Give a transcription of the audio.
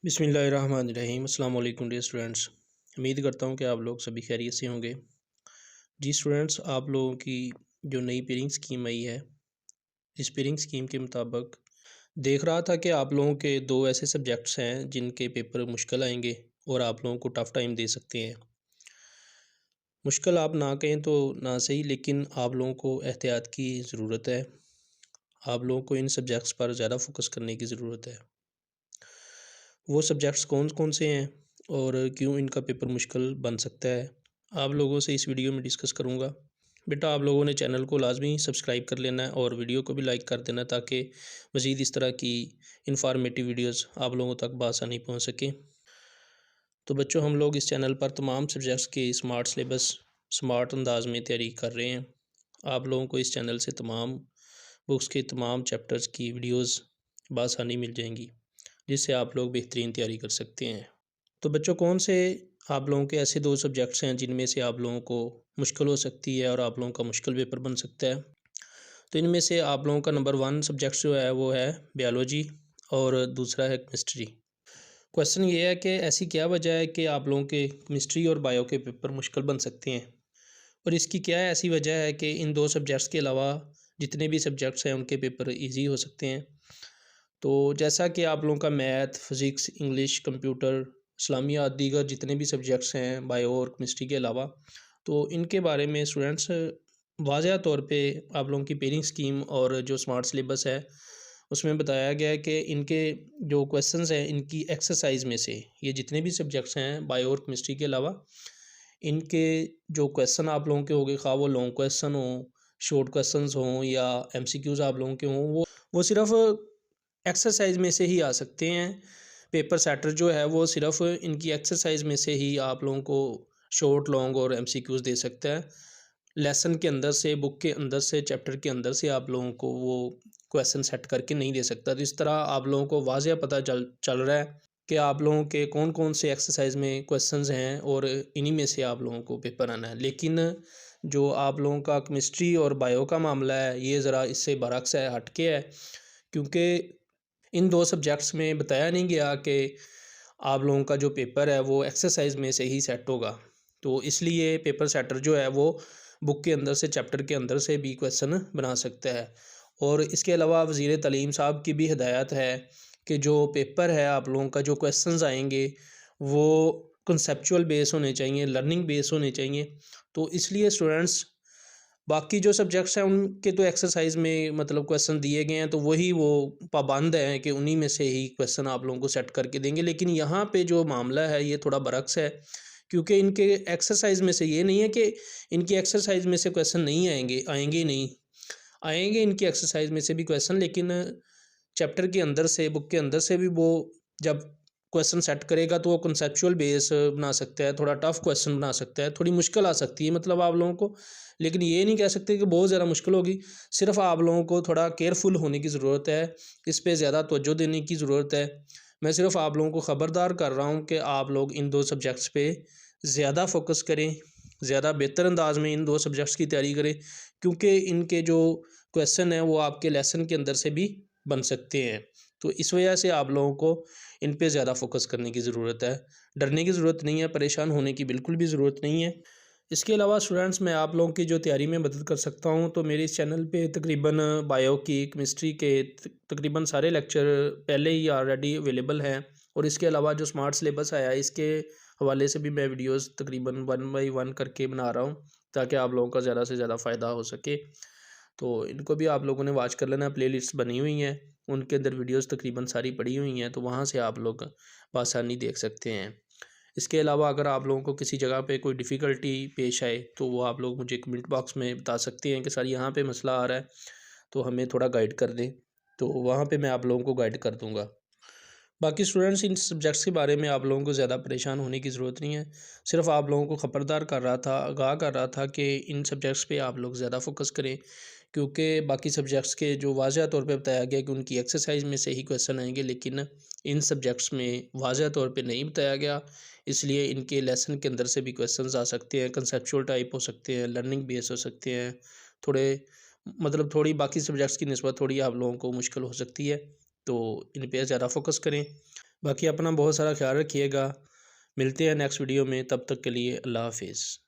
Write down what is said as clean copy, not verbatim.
बिस्मिल्लाहिर्रहमानिर्रहीम अस्सलाम वालेकुम डियर स्टूडेंट्स। उम्मीद करता हूँ कि आप लोग सभी खैरियत से होंगे। जी स्टूडेंट्स, आप लोगों की जो नई पेयरिंग स्कीम आई है, इस पेयरिंग स्कीम के मुताबिक देख रहा था कि आप लोगों के दो ऐसे सब्जेक्ट्स हैं जिनके पेपर मुश्किल आएंगे और आप लोगों को टफ़ टाइम दे सकते हैं। मुश्किल आप ना कहें तो ना सही, लेकिन आप लोगों को एहतियात की ज़रूरत है। आप लोगों को इन सब्जेक्ट्स पर ज़्यादा फोकस करने की ज़रूरत है। वो सब्जेक्ट्स कौन कौन से हैं और क्यों इनका पेपर मुश्किल बन सकता है, आप लोगों से इस वीडियो में डिस्कस करूंगा। बेटा, आप लोगों ने चैनल को लाजमी सब्सक्राइब कर लेना है और वीडियो को भी लाइक कर देना ताकि मज़ीद इस तरह की इंफॉर्मेटिव वीडियोस आप लोगों तक बआसानी पहुंच सके। तो बच्चों, हम लोग इस चैनल पर तमाम सब्जेक्ट्स के स्मार्ट सिलेबस स्मार्ट अंदाज में तैयारी कर रहे हैं। आप लोगों को इस चैनल से तमाम बुक्स के तमाम चैप्टर्स की वीडियोज़ बआसानी मिल जाएंगी, जिससे आप लोग बेहतरीन तैयारी कर सकते हैं। तो बच्चों, कौन से आप लोगों के ऐसे दो सब्जेक्ट्स हैं जिनमें से आप लोगों को मुश्किल हो सकती है और आप लोगों का मुश्किल पेपर बन सकता है? तो इनमें से आप लोगों का नंबर 1 सब्जेक्ट जो है वो है बायोलॉजी और दूसरा है केमिस्ट्री। क्वेश्चन ये है कि ऐसी क्या वजह है कि आप लोगों के केमिस्ट्री और बायो के पेपर मुश्किल बन सकते हैं, और इसकी क्या ऐसी वजह है कि इन दो सब्जेक्ट्स के अलावा जितने भी सब्जेक्ट्स हैं उनके पेपर ईजी हो सकते हैं। तो जैसा कि आप लोगों का मैथ, फिज़िक्स, इंग्लिश, कंप्यूटर, इस्लामियात, दीगर जितने भी सब्जेक्ट्स हैं बायो और केमिस्ट्री के अलावा, तो इनके बारे में स्टूडेंट्स वाज़ह तौर पे आप लोगों की पेयरिंग स्कीम और जो स्मार्ट सिलेबस है उसमें बताया गया है कि इनके जो क्वेश्चंस हैं इनकी एक्सरसाइज में से, ये जितने भी सब्जेक्ट्स हैं बायो और केमिस्ट्री के अलावा, इनके जो क्वेश्चन आप लोगों के होंगे, खा वो लॉन्ग क्वेश्चन हों, शॉर्ट क्वेश्चंस हों या एमसीक्यूज़ आप लोगों के हों, वो सिर्फ एक्सरसाइज में से ही आ सकते हैं। पेपर सेटर जो है वो सिर्फ इनकी एक्सरसाइज में से ही आप लोगों को शॉर्ट, लॉन्ग और एमसीक्यूज़ दे सकता है। लेसन के अंदर से, बुक के अंदर से, चैप्टर के अंदर से आप लोगों को वो क्वेश्चन सेट करके नहीं दे सकता। तो इस तरह आप लोगों को वाज़ह पता चल रहा है कि आप लोगों के कौन कौन से एक्सरसाइज में क्वेश्चंस हैं और इन्हीं में से आप लोगों को पेपर आना है। लेकिन जो आप लोगों का केमिस्ट्री और बायो का मामला है, ये ज़रा इससे बरअक्स है, हटके है, क्योंकि इन दो सब्जेक्ट्स में बताया नहीं गया कि आप लोगों का जो पेपर है वो एक्सरसाइज में से ही सेट होगा। तो इसलिए पेपर सेटर जो है वो बुक के अंदर से, चैप्टर के अंदर से भी क्वेश्चन बना सकता है। और इसके अलावा वज़ीर तालीम साहब की भी हिदायत है कि जो पेपर है आप लोगों का, जो क्वेश्चंस आएंगे वो कंसेप्चुअल बेस होने चाहिए, लर्निंग बेस होने चाहिए। तो इसलिए स्टूडेंट्स, बाकी जो सब्जेक्ट्स हैं उनके तो एक्सरसाइज में मतलब क्वेश्चन दिए गए हैं, तो वही वो पाबंद हैं कि उन्हीं में से ही क्वेश्चन आप लोगों को सेट करके देंगे। लेकिन यहाँ पे जो मामला है ये थोड़ा बरअक्स है, क्योंकि इनके एक्सरसाइज में से ये नहीं है कि इनकी एक्सरसाइज में से क्वेश्चन नहीं आएंगे, आएंगे ही नहीं, आएंगे इनकी एक्सरसाइज में से भी क्वेश्चन। लेकिन चैप्टर के अंदर से, बुक के अंदर से भी वो जब क्वेश्चन सेट करेगा तो वो कंसेप्चुअल बेस बना सकता है, थोड़ा टफ क्वेश्चन बना सकता है, थोड़ी मुश्किल आ सकती है मतलब आप लोगों को। लेकिन ये नहीं कह सकते कि बहुत ज़्यादा मुश्किल होगी। सिर्फ आप लोगों को थोड़ा केयरफुल होने की ज़रूरत है, इस पे ज़्यादा तवज्जो देने की ज़रूरत है। मैं सिर्फ आप लोगों को ख़बरदार कर रहा हूँ कि आप लोग इन दो सब्जेक्ट्स पे ज़्यादा फोकस करें, ज़्यादा बेहतर अंदाज में इन दो सब्जेक्ट्स की तैयारी करें, क्योंकि इनके जो क्वेश्चन हैं वो आपके लेसन के अंदर से भी बन सकते हैं। तो इस वजह से आप लोगों को इन पे ज़्यादा फोकस करने की ज़रूरत है। डरने की ज़रूरत नहीं है, परेशान होने की बिल्कुल भी ज़रूरत नहीं है। इसके अलावा स्टूडेंट्स, मैं आप लोगों की जो तैयारी में मदद कर सकता हूँ, तो मेरे इस चैनल पे तकरीबन बायो की, केमिस्ट्री के तकरीबन सारे लेक्चर पहले ही ऑलरेडी अवेलेबल हैं। और इसके अलावा जो स्मार्ट सिलेबस आया है इसके हवाले से भी मैं वीडियोस तकरीबन 1 बाई 1 करके बना रहा हूँ, ताकि आप लोगों का ज़्यादा से ज़्यादा फ़ायदा हो सके। तो इनको भी आप लोगों ने वॉच कर लेना। प्लेलिस्ट बनी हुई हैं, उनके अंदर वीडियोस तकरीबन सारी पड़ी हुई हैं, तो वहाँ से आप लोग बआसानी देख सकते हैं। इसके अलावा अगर आप लोगों को किसी जगह पे कोई डिफ़िकल्टी पेश आए तो वो आप लोग मुझे कमेंट बॉक्स में बता सकते हैं कि सर यहाँ पे मसला आ रहा है, तो हमें थोड़ा गाइड कर दें, तो वहाँ पे मैं आप लोगों को गाइड कर दूँगा। बाकी स्टूडेंट्स, इन सब्जेक्ट्स के बारे में आप लोगों को ज़्यादा परेशान होने की ज़रूरत नहीं है। सिर्फ आप लोगों को ख़बरदार कर रहा था, आगाह कर रहा था कि इन सब्जेक्ट्स पे आप लोग ज़्यादा फोकस करें, क्योंकि बाकी सब्जेक्ट्स के जो वाज़ह तौर पे बताया गया कि उनकी एक्सरसाइज में से ही क्वेश्चन आएंगे, लेकिन इन सब्जेक्ट्स में वाज़ह तौर पे नहीं बताया गया। इसलिए इनके लेसन के अंदर से भी क्वेश्चंस आ सकते हैं, कंसेप्चुअल टाइप हो सकते हैं, लर्निंग बेस हो सकते हैं, थोड़े मतलब थोड़ी बाकी सब्जेक्ट्स की निस्बत थोड़ी आप लोगों को मुश्किल हो सकती है। तो इन पे ज़्यादा फोकस करें। बाकी अपना बहुत सारा ख्याल रखिएगा। मिलते हैं नेक्स्ट वीडियो में, तब तक के लिए अल्लाह हाफिज़।